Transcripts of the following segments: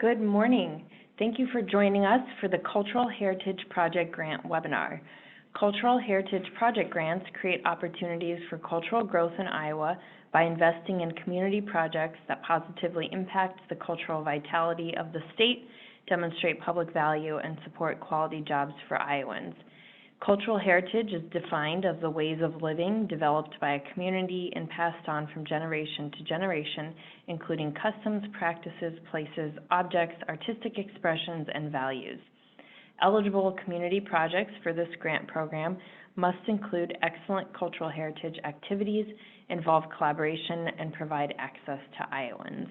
Good morning. Thank you for joining us for the Cultural Heritage Project Grant webinar. Cultural Heritage Project grants create opportunities for cultural growth in Iowa by investing in community projects that positively impact the cultural vitality of the state, demonstrate public value, and support quality jobs for Iowans. Cultural heritage is defined as the ways of living developed by a community and passed on from generation to generation, including customs, practices, places, objects, artistic expressions, and values. Eligible community projects for this grant program must include excellent cultural heritage activities, involve collaboration, and provide access to Iowans.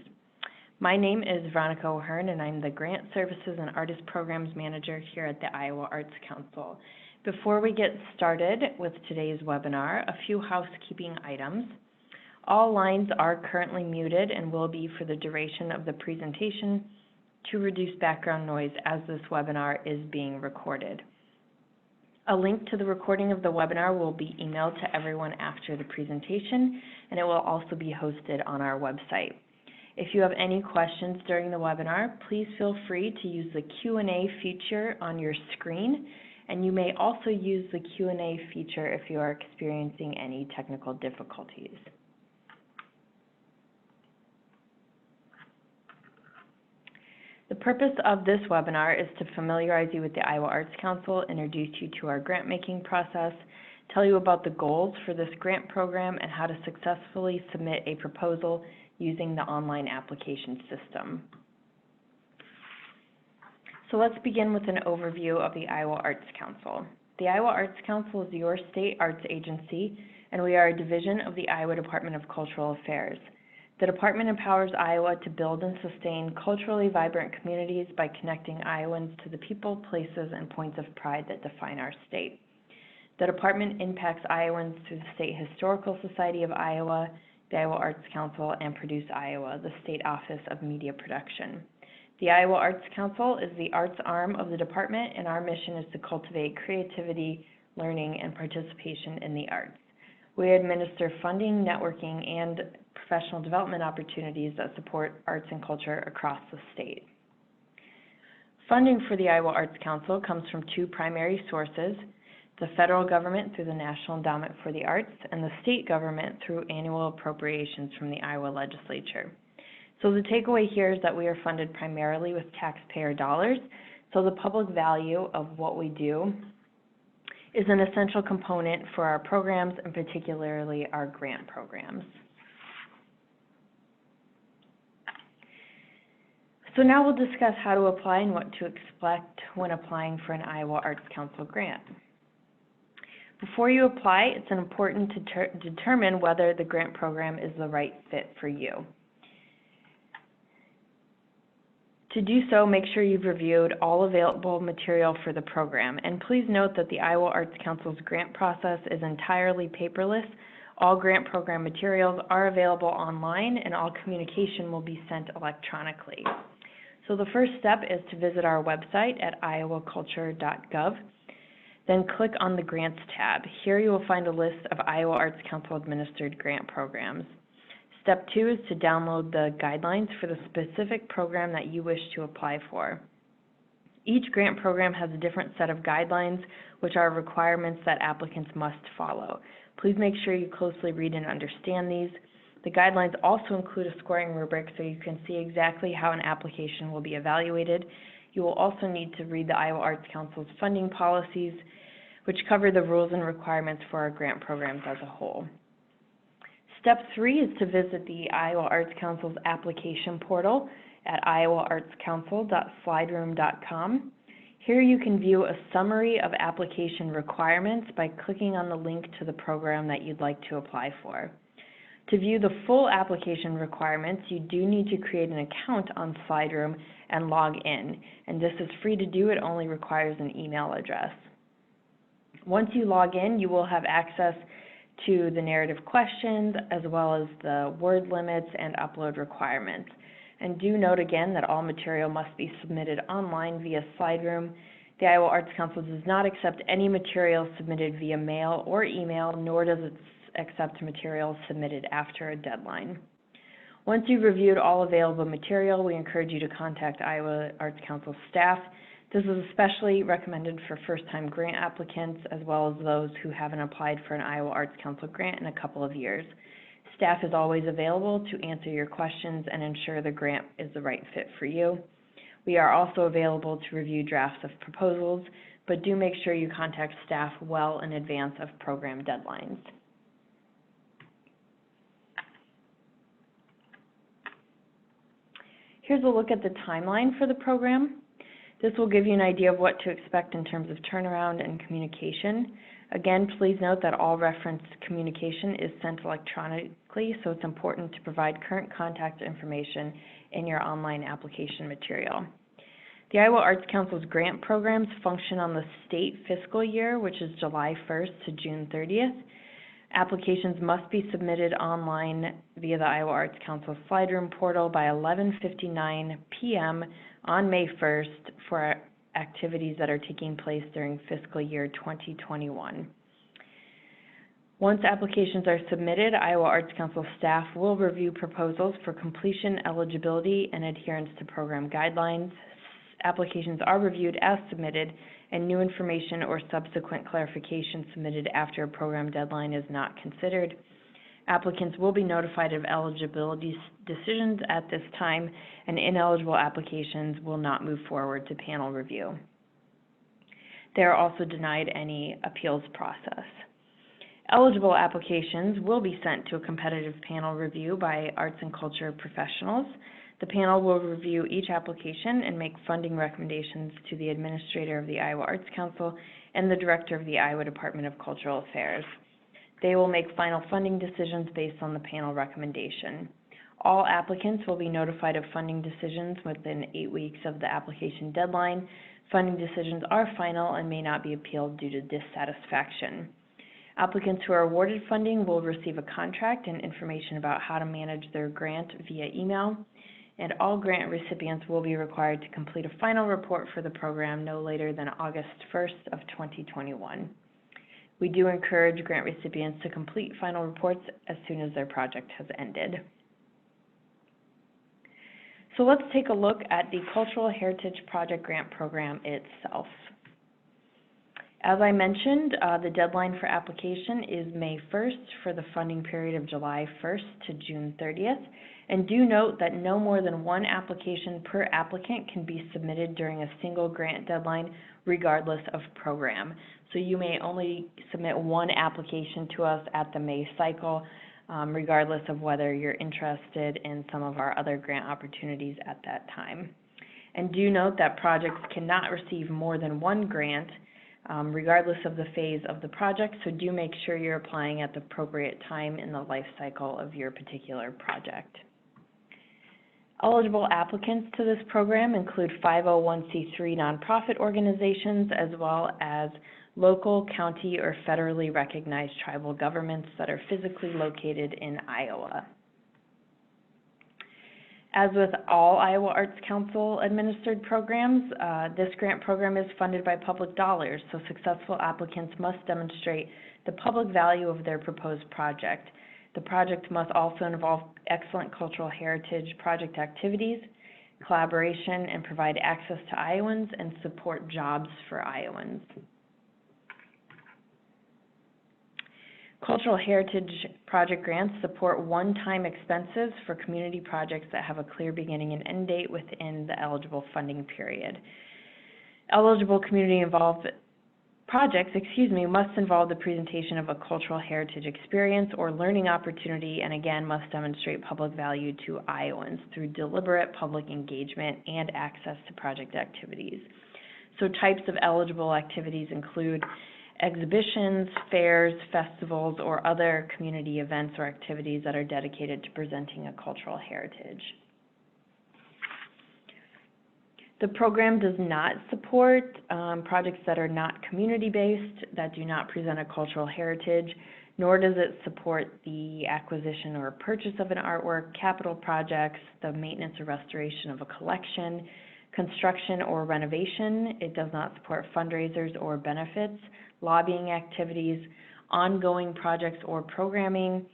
My name is Veronica O'Hearn, and I'm the Grant Services and Artist Programs Manager here at the Iowa Arts Council. Before we get started with today's webinar, a few housekeeping items. All lines are currently muted and will be for the duration of the presentation to reduce background noise as this webinar is being recorded. A link to the recording of the webinar will be emailed to everyone after the presentation, and it will also be hosted on our website. If you have any questions during the webinar, please feel free to use the Q&A feature on your screen, and you may also use the Q&A feature if you are experiencing any technical difficulties. The purpose of this webinar is to familiarize you with the Iowa Arts Council, introduce you to our grant-making process, tell you about the goals for this grant program, and how to successfully submit a proposal using the online application system. So let's begin with an overview of the Iowa Arts Council. The Iowa Arts Council is your state arts agency, and we are a division of the Iowa Department of Cultural Affairs. The department empowers Iowa to build and sustain culturally vibrant communities by connecting Iowans to the people, places, and points of pride that define our state. The department impacts Iowans through the State Historical Society of Iowa, the Iowa Arts Council, and Produce Iowa, the State Office of Media Production. The Iowa Arts Council is the arts arm of the department, and our mission is to cultivate creativity, learning, and participation in the arts. We administer funding, networking, and professional development opportunities that support arts and culture across the state. Funding for the Iowa Arts Council comes from two primary sources: the federal government through the National Endowment for the Arts, and the state government through annual appropriations from the Iowa legislature. So the takeaway here is that we are funded primarily with taxpayer dollars, so the public value of what we do is an essential component for our programs, and particularly our grant programs. So now we'll discuss how to apply and what to expect when applying for an Iowa Arts Council grant. Before you apply, it's important to determine whether the grant program is the right fit for you. To do so, make sure you've reviewed all available material for the program, and please note that the Iowa Arts Council's grant process is entirely paperless. All grant program materials are available online, and all communication will be sent electronically. So the first step is to visit our website at iowaculture.gov. Then click on the Grants tab. Here you will find a list of Iowa Arts Council administered grant programs. Step 2 is to download the guidelines for the specific program that you wish to apply for. Each grant program has a different set of guidelines, which are requirements that applicants must follow. Please make sure you closely read and understand these. The guidelines also include a scoring rubric so you can see exactly how an application will be evaluated. You will also need to read the Iowa Arts Council's funding policies, which cover the rules and requirements for our grant programs as a whole. Step 3 is to visit the Iowa Arts Council's application portal at iowaartscouncil.slideroom.com. Here you can view a summary of application requirements by clicking on the link to the program that you'd like to apply for. To view the full application requirements, you do need to create an account on SlideRoom and log in, and this is free to do. It only requires an email address. Once you log in, you will have access to the narrative questions, as well as the word limits and upload requirements. And do note again that all material must be submitted online via SlideRoom. The Iowa Arts Council does not accept any material submitted via mail or email, nor does it accept materials submitted after a deadline. Once you've reviewed all available material, we encourage you to contact Iowa Arts Council staff. This is especially recommended for first-time grant applicants as well as those who haven't applied for an Iowa Arts Council grant in a couple of years. Staff is always available to answer your questions and ensure the grant is the right fit for you. We are also available to review drafts of proposals, but do make sure you contact staff well in advance of program deadlines. Here's a look at the timeline for the program. This will give you an idea of what to expect in terms of turnaround and communication. Again, please note that all referenced communication is sent electronically, so it's important to provide current contact information in your online application material. The Iowa Arts Council's grant programs function on the state fiscal year, which is July 1st to June 30th. Applications must be submitted online via the Iowa Arts Council slide room portal by 11:59 p.m. on May 1st for activities that are taking place during fiscal year 2021. Once applications are submitted, Iowa Arts Council staff will review proposals for completion, eligibility, and adherence to program guidelines. Applications are reviewed as submitted, and new information or subsequent clarification submitted after a program deadline is not considered. Applicants will be notified of eligibility decisions at this time, and ineligible applications will not move forward to panel review. They are also denied any appeals process. Eligible applications will be sent to a competitive panel review by arts and culture professionals. The panel will review each application and make funding recommendations to the administrator of the Iowa Arts Council and the director of the Iowa Department of Cultural Affairs. They will make final funding decisions based on the panel recommendation. All applicants will be notified of funding decisions within 8 weeks of the application deadline. Funding decisions are final and may not be appealed due to dissatisfaction. Applicants who are awarded funding will receive a contract and information about how to manage their grant via email. And all grant recipients will be required to complete a final report for the program no later than August 1st of 2021. We do encourage grant recipients to complete final reports as soon as their project has ended. So let's take a look at the Cultural Heritage Project Grant Program itself. As I mentioned, the deadline for application is May 1st for the funding period of July 1st to June 30th. And do note that no more than one application per applicant can be submitted during a single grant deadline, regardless of program. So you may only submit one application to us at the May cycle, regardless of whether you're interested in some of our other grant opportunities at that time. And do note that projects cannot receive more than one grant, regardless of the phase of the project, so do make sure you're applying at the appropriate time in the life cycle of your particular project. Eligible applicants to this program include 501c3 nonprofit organizations as well as local, county, or federally recognized tribal governments that are physically located in Iowa. As with all Iowa Arts Council administered programs, this grant program is funded by public dollars, so successful applicants must demonstrate the public value of their proposed project. The project must also involve excellent cultural heritage project activities, collaboration, and provide access to Iowans and support jobs for Iowans. Cultural heritage project grants support one-time expenses for community projects that have a clear beginning and end date within the eligible funding period. Eligible community-involved projects, must involve the presentation of a cultural heritage experience or learning opportunity, and again, must demonstrate public value to Iowans through deliberate public engagement and access to project activities. So types of eligible activities include exhibitions, fairs, festivals, or other community events or activities that are dedicated to presenting a cultural heritage. The program does not support projects that are not community-based, that do not present a cultural heritage, nor does it support the acquisition or purchase of an artwork, capital projects, the maintenance or restoration of a collection, construction or renovation. It does not support fundraisers or benefits, lobbying activities, ongoing projects or programming,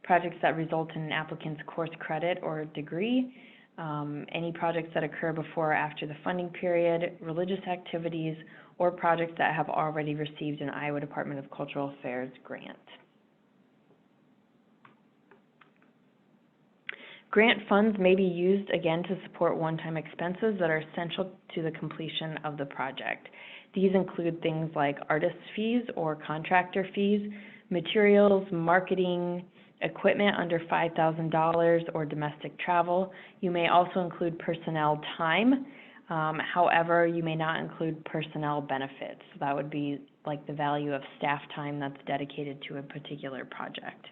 projects that result in an applicant's course credit or degree, any projects that occur before or after the funding period, religious activities, or projects that have already received an Iowa Department of Cultural Affairs grant. Grant funds may be used, again, to support one-time expenses that are essential to the completion of the project. These include things like artist fees or contractor fees, materials, marketing, equipment under $5,000, or domestic travel. You may also include personnel time. However, you may not include personnel benefits. So that would be like the value of staff time that's dedicated to a particular project.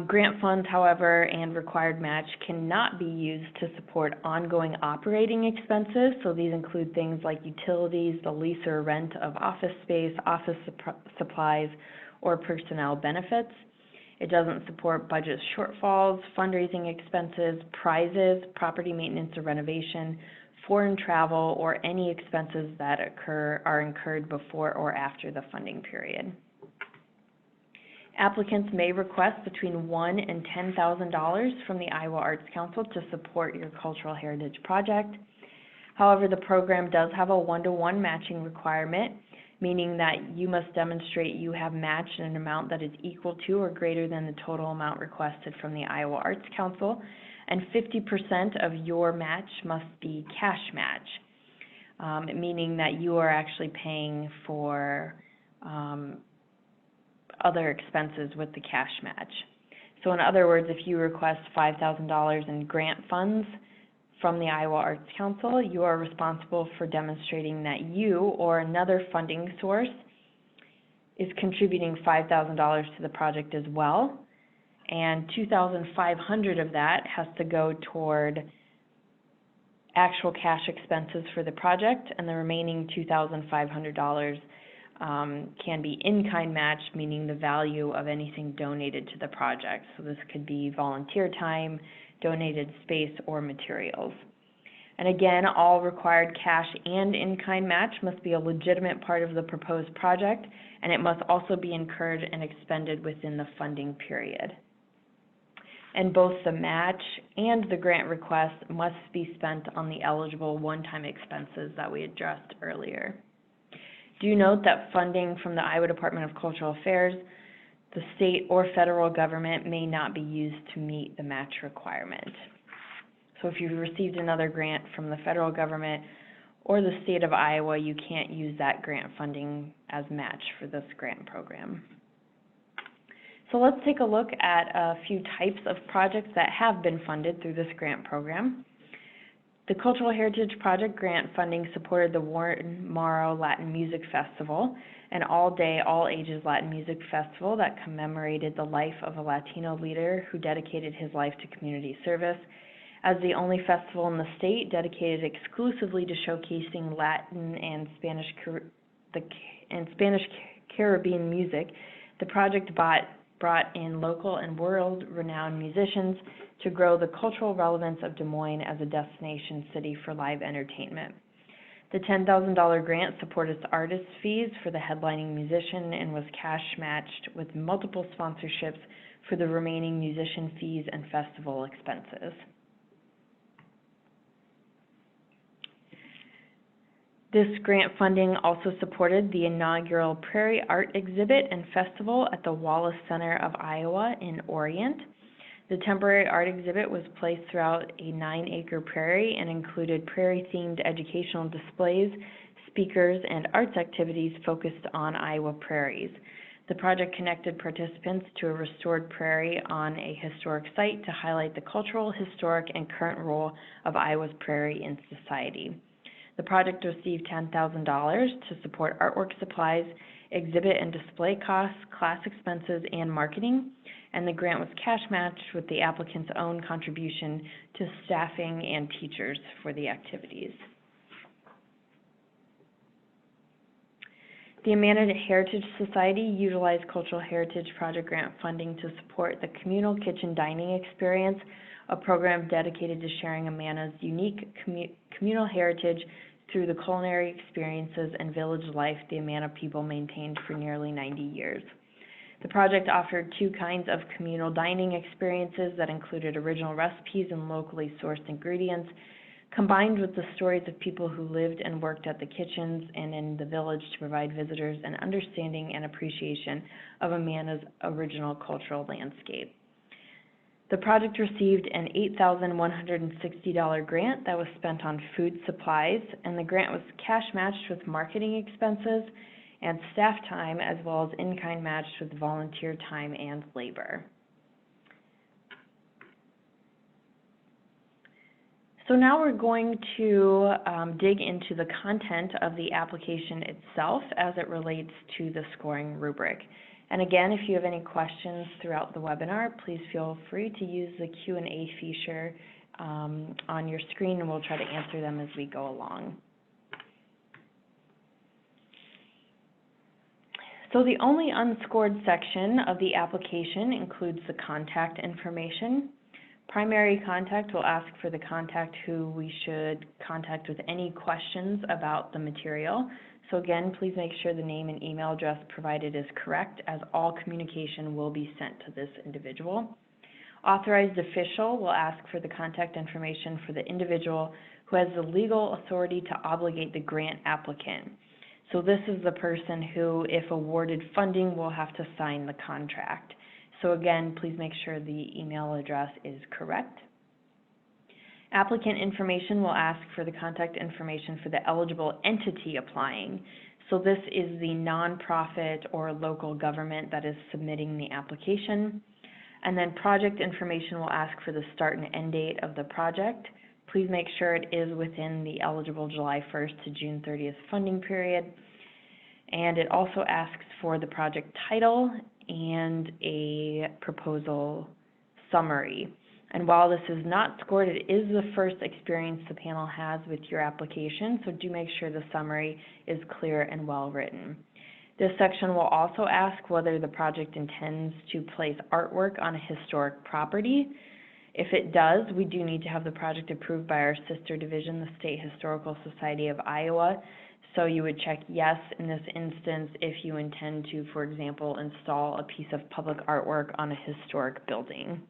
Grant funds, however, and required match cannot be used to support ongoing operating expenses. So these include things like utilities, the lease or rent of office space, office supplies, or personnel benefits. It doesn't support budget shortfalls, fundraising expenses, prizes, property maintenance or renovation, foreign travel, or any expenses that are incurred before or after the funding period. Applicants may request between $1,000 and $10,000 from the Iowa Arts Council to support your cultural heritage project. However, the program does have a 1-to-1 matching requirement, meaning that you must demonstrate you have matched an amount that is equal to or greater than the total amount requested from the Iowa Arts Council, and 50% of your match must be cash match, meaning that you are actually paying for other expenses with the cash match. So in other words, if you request $5,000 in grant funds from the Iowa Arts Council, you are responsible for demonstrating that you or another funding source is contributing $5,000 to the project as well, and $2,500 of that has to go toward actual cash expenses for the project, and the remaining $2,500 can be in-kind matched, meaning the value of anything donated to the project. So this could be volunteer time, donated space, or materials. And again, all required cash and in-kind match must be a legitimate part of the proposed project, and it must also be incurred and expended within the funding period. And both the match and the grant request must be spent on the eligible one-time expenses that we addressed earlier. Do note that funding from the Iowa Department of Cultural Affairs, the state or federal government may not be used to meet the match requirement. So if you've received another grant from the federal government or the state of Iowa, you can't use that grant funding as match for this grant program. So let's take a look at a few types of projects that have been funded through this grant program. The Cultural Heritage Project grant funding supported the Warren Morrow Latin Music Festival, an all-day, all-ages Latin music festival that commemorated the life of a Latino leader who dedicated his life to community service. As the only festival in the state dedicated exclusively to showcasing Latin and Spanish Caribbean music, the project brought in local and world-renowned musicians to grow the cultural relevance of Des Moines as a destination city for live entertainment. The $10,000 grant supported artist fees for the headlining musician and was cash matched with multiple sponsorships for the remaining musician fees and festival expenses. This grant funding also supported the inaugural Prairie Art Exhibit and Festival at the Wallace Center of Iowa in Orient. The temporary art exhibit was placed throughout a 9-acre prairie and included prairie-themed educational displays, speakers, and arts activities focused on Iowa prairies. The project connected participants to a restored prairie on a historic site to highlight the cultural, historic, and current role of Iowa's prairie in society. The project received $10,000 to support artwork supplies, exhibit and display costs, class expenses, and marketing, and the grant was cash matched with the applicant's own contribution to staffing and teachers for the activities. The Amana Heritage Society utilized Cultural Heritage Project grant funding to support the Communal Kitchen Dining Experience, a program dedicated to sharing Amana's unique communal heritage through the culinary experiences and village life the Amana people maintained for nearly 90 years. The project offered two kinds of communal dining experiences that included original recipes and locally sourced ingredients, combined with the stories of people who lived and worked at the kitchens and in the village to provide visitors an understanding and appreciation of Amana's original cultural landscape. The project received an $8,160 grant that was spent on food supplies, and the grant was cash matched with marketing expenses and staff time, as well as in-kind matched with volunteer time and labor. So now we're going to dig into the content of the application itself as it relates to the scoring rubric. And again, if you have any questions throughout the webinar, please feel free to use the Q&A feature on your screen, and we'll try to answer them as we go along. So the only unscored section of the application includes the contact information. Primary contact will ask for the contact who we should contact with any questions about the material. So again, please make sure the name and email address provided is correct, as all communication will be sent to this individual. Authorized official will ask for the contact information for the individual who has the legal authority to obligate the grant applicant. So this is the person who, if awarded funding, will have to sign the contract. So again, please make sure the email address is correct. Applicant information will ask for the contact information for the eligible entity applying. So this is the nonprofit or local government that is submitting the application. And then project information will ask for the start and end date of the project. Please make sure it is within the eligible July 1st to June 30th funding period. And it also asks for the project title and a proposal summary. And while this is not scored, it is the first experience the panel has with your application, so do make sure the summary is clear and well written. This section will also ask whether the project intends to place artwork on a historic property. If it does, we do need to have the project approved by our sister division, the State Historical Society of Iowa. So you would check yes in this instance if you intend to, for example, install a piece of public artwork on a historic building.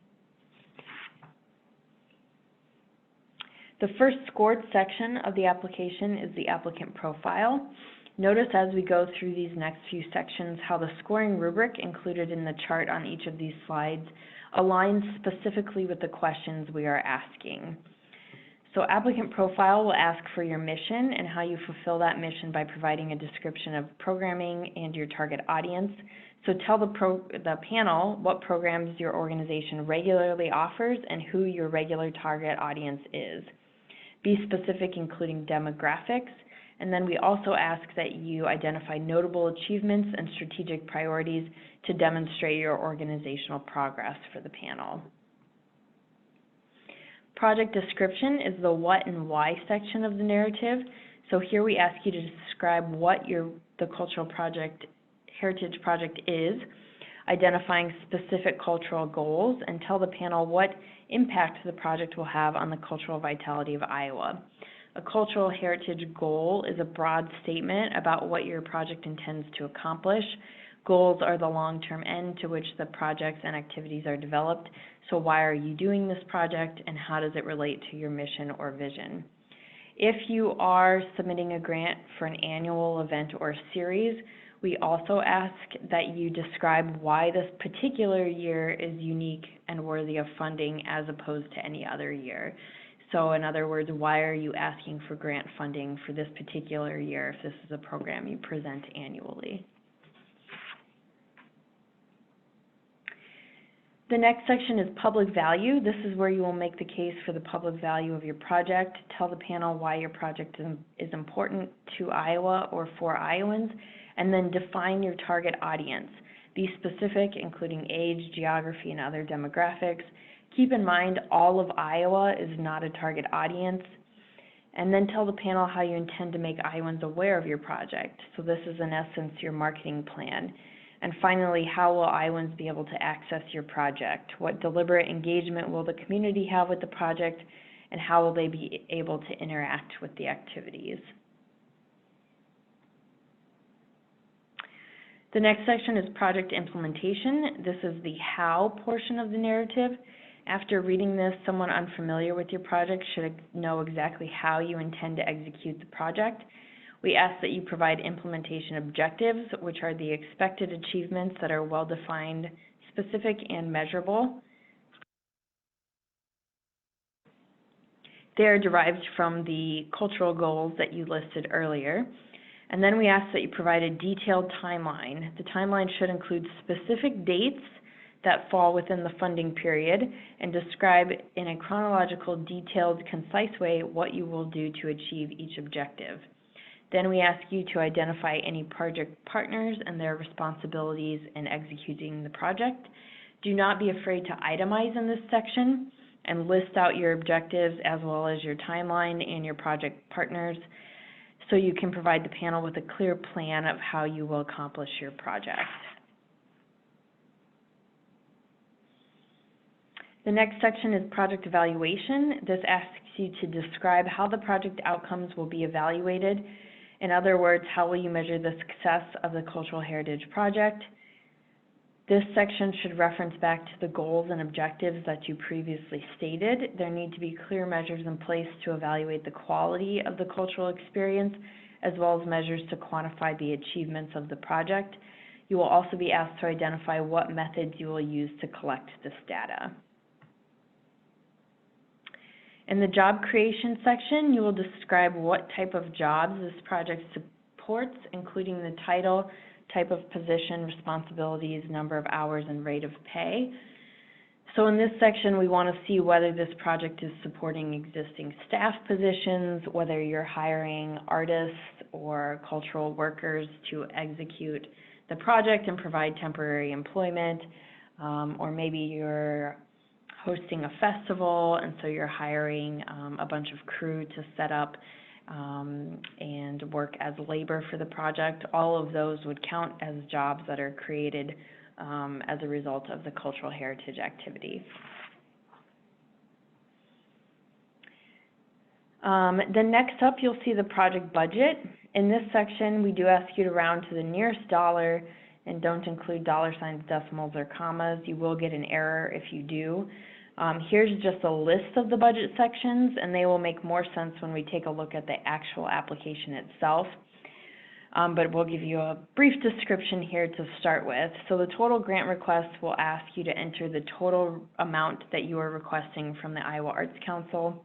The first scored section of the application is the applicant profile. Notice as we go through these next few sections how the scoring rubric included in the chart on each of these slides aligns specifically with the questions we are asking. So applicant profile will ask for your mission and how you fulfill that mission by providing a description of programming and your target audience. So tell the panel what programs your organization regularly offers and who your regular target audience is. Be specific, including demographics. And then we also ask that you identify notable achievements and strategic priorities to demonstrate your organizational progress for the panel. Project description is the what and why section of the narrative. So here we ask you to describe what the cultural project, heritage project is, identifying specific cultural goals, and tell the panel what impact the project will have on the cultural vitality of Iowa. A cultural heritage goal is a broad statement about what your project intends to accomplish. Goals are the long-term end to which the projects and activities are developed. So why are you doing this project, and how does it relate to your mission or vision? If you are submitting a grant for an annual event or series, we also ask that you describe why this particular year is unique and worthy of funding as opposed to any other year. So in other words, why are you asking for grant funding for this particular year if this is a program you present annually? The next section is public value. This is where you will make the case for the public value of your project, tell the panel why your project is important to Iowa or for Iowans, and then define your target audience. Be specific, including age, geography, and other demographics. Keep in mind all of Iowa is not a target audience. And then tell the panel how you intend to make Iowans aware of your project. So this is in essence your marketing plan. And finally, how will Iowans be able to access your project? What deliberate engagement will the community have with the project, and how will they be able to interact with the activities? The next section is project implementation. This is the how portion of the narrative. After reading this, someone unfamiliar with your project should know exactly how you intend to execute the project. We ask that you provide implementation objectives, which are the expected achievements that are well-defined, specific, and measurable. They are derived from the cultural goals that you listed earlier. And then we ask that you provide a detailed timeline. The timeline should include specific dates that fall within the funding period and describe in a chronological, detailed, concise way what you will do to achieve each objective. Then we ask you to identify any project partners and their responsibilities in executing the project. Do not be afraid to itemize in this section and list out your objectives as well as your timeline and your project partners, so you can provide the panel with a clear plan of how you will accomplish your project. The next section is project evaluation. This asks you to describe how the project outcomes will be evaluated. In other words, how will you measure the success of the cultural heritage project? This section should reference back to the goals and objectives that you previously stated. There need to be clear measures in place to evaluate the quality of the cultural experience, as well as measures to quantify the achievements of the project. You will also be asked to identify what methods you will use to collect this data. In the job creation section, you will describe what type of jobs this project supports, including the title, type of position, responsibilities, number of hours, and rate of pay. So in this section, we want to see whether this project is supporting existing staff positions, whether you're hiring artists or cultural workers to execute the project and provide temporary employment, or maybe you're hosting a festival and so you're hiring a bunch of crew to set up and work as labor for the project. All of those would count as jobs that are created as a result of the cultural heritage activity. Then next up, you'll see the project budget. In this section, we do ask you to round to the nearest dollar and don't include dollar signs, decimals, or commas. You will get an error if you do. Here's just a list of the budget sections, and they will make more sense when we take a look at the actual application itself. But we'll give you a brief description here to start with. So the total grant request will ask you to enter the total amount that you are requesting from the Iowa Arts Council.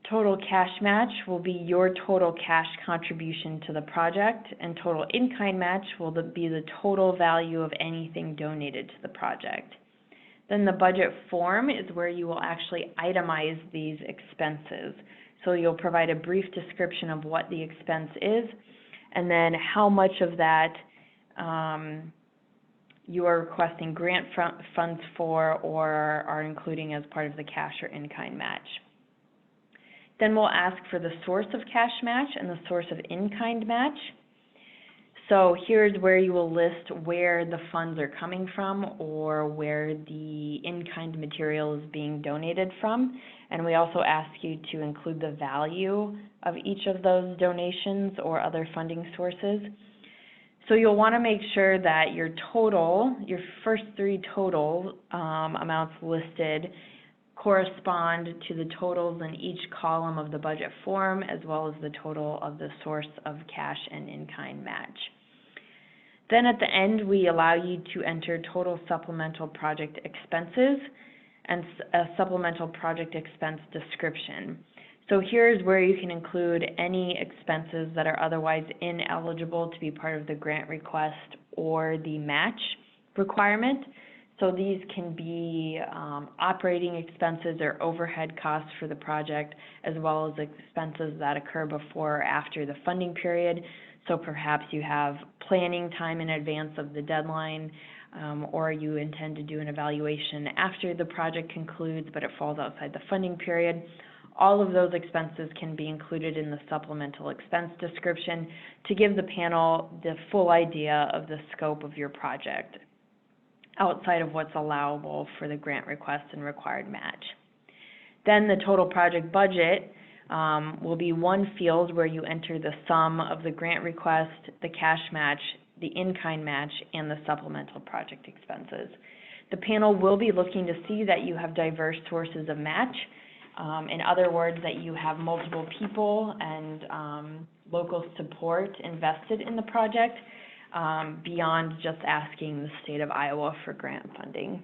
Total cash match will be your total cash contribution to the project, and total in-kind match will be the total value of anything donated to the project. Then the budget form is where you will actually itemize these expenses. So you'll provide a brief description of what the expense is, and then how much of that you are requesting grant funds for or are including as part of the cash or in-kind match. Then we'll ask for the source of cash match and the source of in-kind match. So here's where you will list where the funds are coming from or where the in-kind material is being donated from. And we also ask you to include the value of each of those donations or other funding sources. So you'll want to make sure that your first three total amounts listed correspond to the totals in each column of the budget form, as well as the total of the source of cash and in-kind match. Then at the end, we allow you to enter total supplemental project expenses and a supplemental project expense description. So here's where you can include any expenses that are otherwise ineligible to be part of the grant request or the match requirement. So these can be operating expenses or overhead costs for the project, as well as expenses that occur before or after the funding period. So perhaps you have planning time in advance of the deadline, or you intend to do an evaluation after the project concludes, but it falls outside the funding period. All of those expenses can be included in the supplemental expense description to give the panel the full idea of the scope of your project outside of what's allowable for the grant request and required match. Then the total project budget will be one field where you enter the sum of the grant request, the cash match, the in-kind match, and the supplemental project expenses. The panel will be looking to see that you have diverse sources of match. In other words, that you have multiple people and local support invested in the project beyond just asking the state of Iowa for grant funding.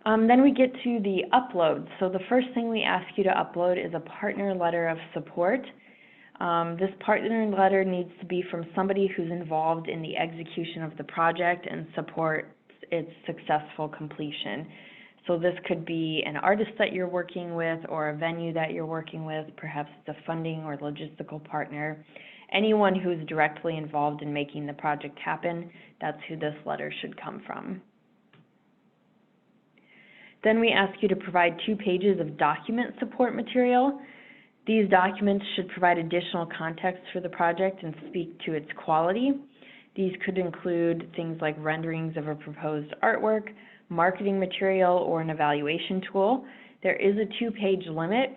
Then we get to the upload. So the first thing we ask you to upload is a partner letter of support. This partner letter needs to be from somebody who's involved in the execution of the project and supports its successful completion. So this could be an artist that you're working with or a venue that you're working with, perhaps the funding or logistical partner. Anyone who's directly involved in making the project happen, that's who this letter should come from. Then we ask you to provide 2 pages of document support material. These documents should provide additional context for the project and speak to its quality. These could include things like renderings of a proposed artwork, marketing material, or an evaluation tool. There is a 2-page limit,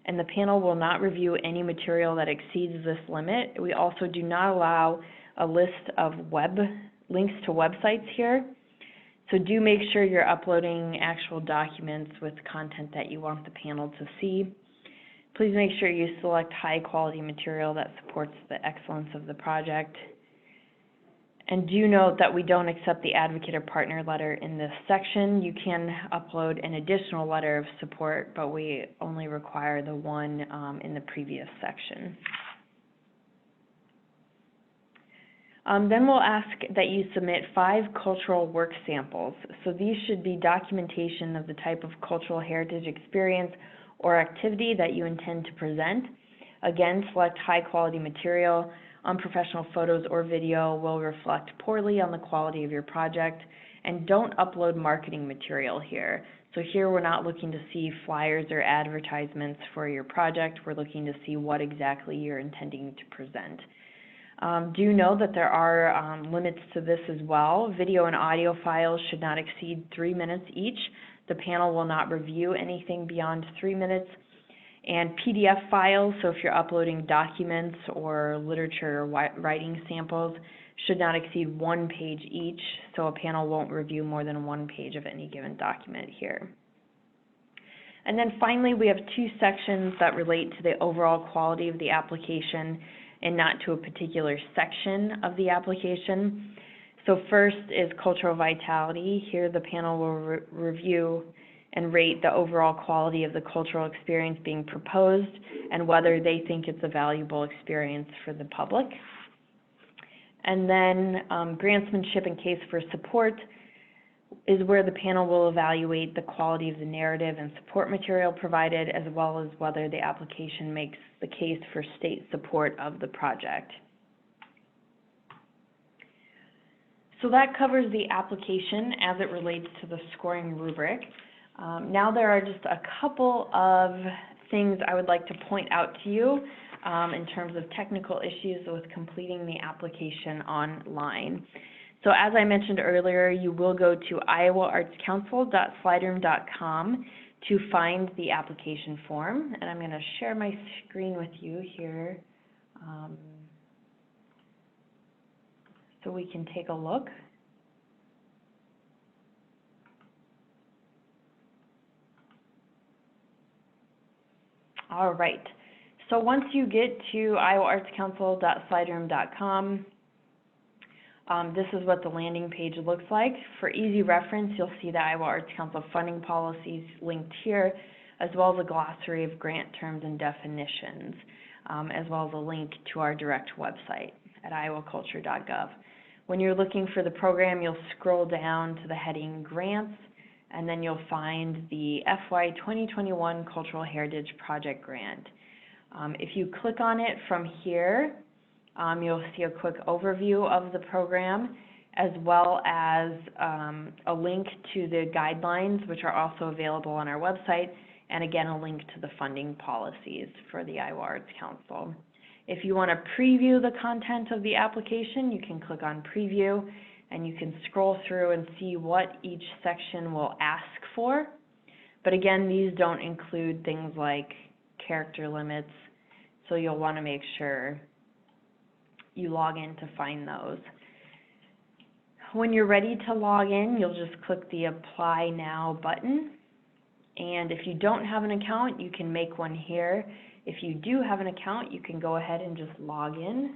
and the panel will not review any material that exceeds this limit. We also do not allow a list of links to websites here. So do make sure you're uploading actual documents with content that you want the panel to see. Please make sure you select high quality material that supports the excellence of the project. And do note that we don't accept the advocate or partner letter in this section. You can upload an additional letter of support, but we only require the one in the previous section. Then we'll ask that you submit 5 cultural work samples. So these should be documentation of the type of cultural heritage experience or activity that you intend to present. Again, select high quality material. Unprofessional photos or video will reflect poorly on the quality of your project. And don't upload marketing material here. So here we're not looking to see flyers or advertisements for your project. We're looking to see what exactly you're intending to present. Do know that there are limits to this as well. Video and audio files should not exceed 3 minutes each. The panel will not review anything beyond 3 minutes. And PDF files, so if you're uploading documents or literature or writing samples, should not exceed 1 page each, so a panel won't review more than 1 page of any given document here. And then finally, we have 2 sections that relate to the overall quality of the application and not to a particular section of the application. So first is cultural vitality. Here the panel will review and rate the overall quality of the cultural experience being proposed and whether they think it's a valuable experience for the public. And then grantsmanship and case for support is where the panel will evaluate the quality of the narrative and support material provided, as well as whether the application makes the case for state support of the project. So that covers the application as it relates to the scoring rubric. Now there are just a couple of things I would like to point out to you in terms of technical issues with completing the application online. So as I mentioned earlier, you will go to iowaartscouncil.slideroom.com to find the application form. And I'm going to share my screen with you here so we can take a look. All right. So once you get to iowaartscouncil.slideroom.com, this is what the landing page looks like. For easy reference, you'll see the Iowa Arts Council funding policies linked here, as well as a glossary of grant terms and definitions, as well as a link to our direct website at iowaculture.gov. When you're looking for the program, you'll scroll down to the heading Grants, and then you'll find the FY 2021 Cultural Heritage Project Grant. If you click on it from here, you'll see a quick overview of the program, as well as a link to the guidelines, which are also available on our website, and again, a link to the funding policies for the Iowa Arts Council. If you want to preview the content of the application, you can click on Preview, and you can scroll through and see what each section will ask for. But again, these don't include things like character limits, so you'll want to make sure you log in to find those. When you're ready to log in, you'll just click the Apply Now button. And if you don't have an account, you can make one here. If you do have an account, you can go ahead and just log in.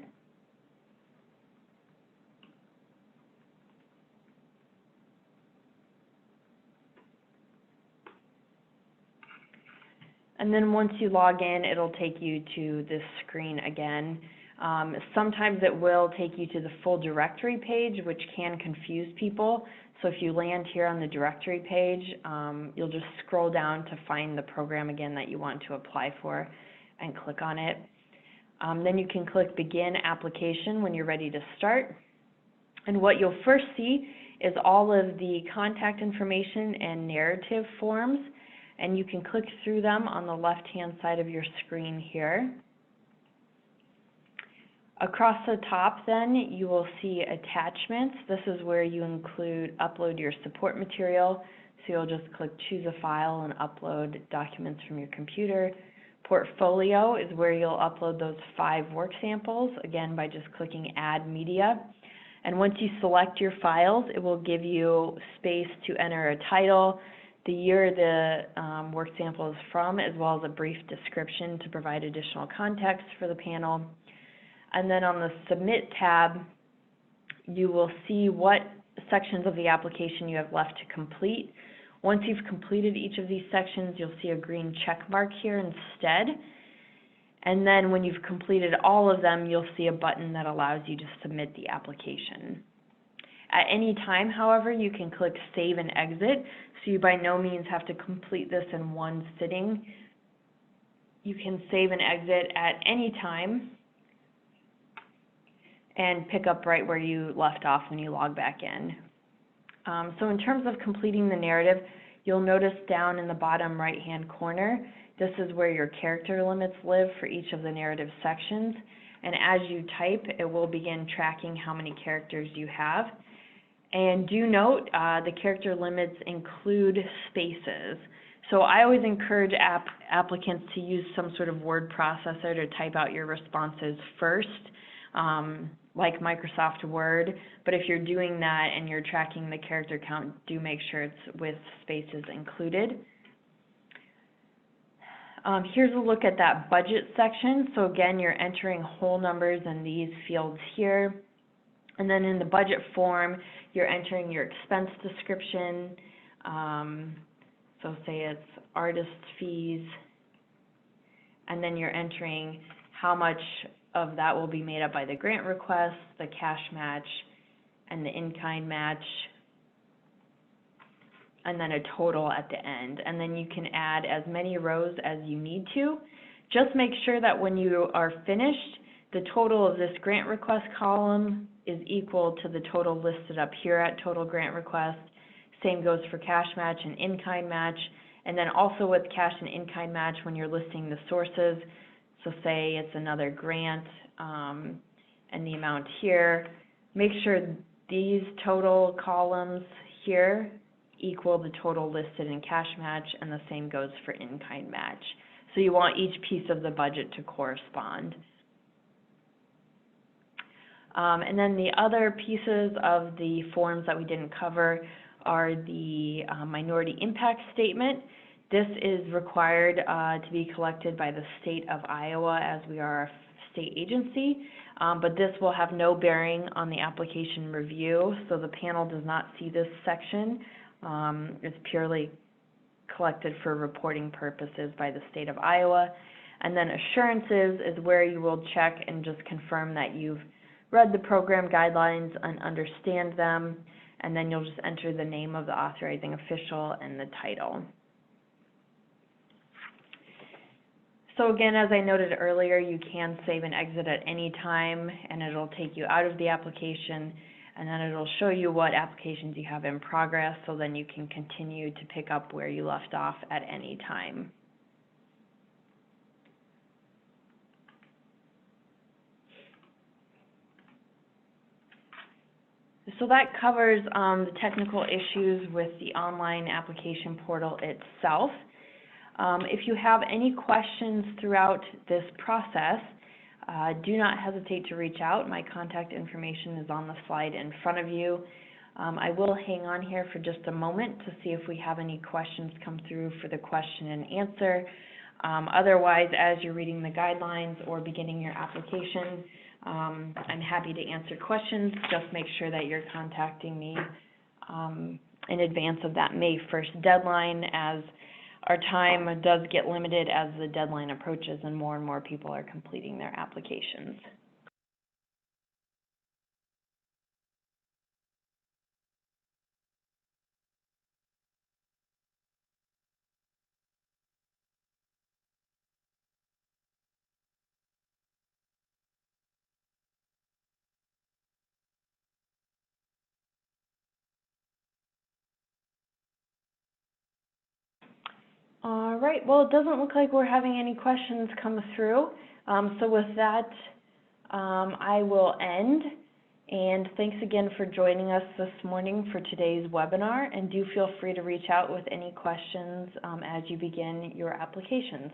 And then once you log in, it'll take you to this screen again. Sometimes it will take you to the full directory page, which can confuse people. So if you land here on the directory page, you'll just scroll down to find the program again that you want to apply for and click on it. Then you can click Begin Application when you're ready to start. And what you'll first see is all of the contact information and narrative forms, and you can click through them on the left-hand side of your screen here. Across the top then, you will see attachments. This is where you upload your support material. So you'll just click Choose a File and upload documents from your computer. Portfolio is where you'll upload those 5 work samples, again by just clicking Add Media. And once you select your files, it will give you space to enter a title, the year the work sample is from, as well as a brief description to provide additional context for the panel. And then on the Submit tab, you will see what sections of the application you have left to complete. Once you've completed each of these sections, you'll see a green check mark here instead. And then when you've completed all of them, you'll see a button that allows you to submit the application. At any time, however, you can click Save and Exit, so you by no means have to complete this in one sitting. You can save and exit at any time and pick up right where you left off when you log back in. So in terms of completing the narrative, you'll notice down in the bottom right-hand corner, this is where your character limits live for each of the narrative sections. And as you type, it will begin tracking how many characters you have. And do note, the character limits include spaces. So I always encourage applicants to use some sort of word processor to type out your responses first, like Microsoft Word. But if you're doing that and you're tracking the character count, do make sure it's with spaces included. Here's a look at that budget section. So again, you're entering whole numbers in these fields here. And then in the budget form, you're entering your expense description. So say it's artist fees. And then you're entering how much of that will be made up by the grant request, the cash match, and the in-kind match, and then a total at the end. And then you can add as many rows as you need to. Just make sure that when you are finished, the total of this grant request column is equal to the total listed up here at total grant request. Same goes for cash match and in-kind match. And then also with cash and in-kind match, when you're listing the sources, so say it's another grant and the amount here, make sure these total columns here equal the total listed in cash match, and the same goes for in-kind match. So you want each piece of the budget to correspond. And then the other pieces of the forms that we didn't cover are the minority impact statement. This is required to be collected by the state of Iowa, as we are a state agency, but this will have no bearing on the application review, so the panel does not see this section. It's purely collected for reporting purposes by the state of Iowa. And then assurances is where you will check and just confirm that you've read the program guidelines and understand them, and then you'll just enter the name of the authorizing official and the title. So again, as I noted earlier, you can save and exit at any time, and it'll take you out of the application, and then it'll show you what applications you have in progress, so then you can continue to pick up where you left off at any time. So that covers the technical issues with the online application portal itself. If you have any questions throughout this process, do not hesitate to reach out. My contact information is on the slide in front of you. I will hang on here for just a moment to see if we have any questions come through for the question and answer. Otherwise, as you're reading the guidelines or beginning your application, I'm happy to answer questions. Just make sure that you're contacting me in advance of that May 1st deadline, as our time does get limited as the deadline approaches and more people are completing their applications. All right, well, it doesn't look like we're having any questions come through. So with that, I will end. And thanks again for joining us this morning for today's webinar. And do feel free to reach out with any questions as you begin your applications.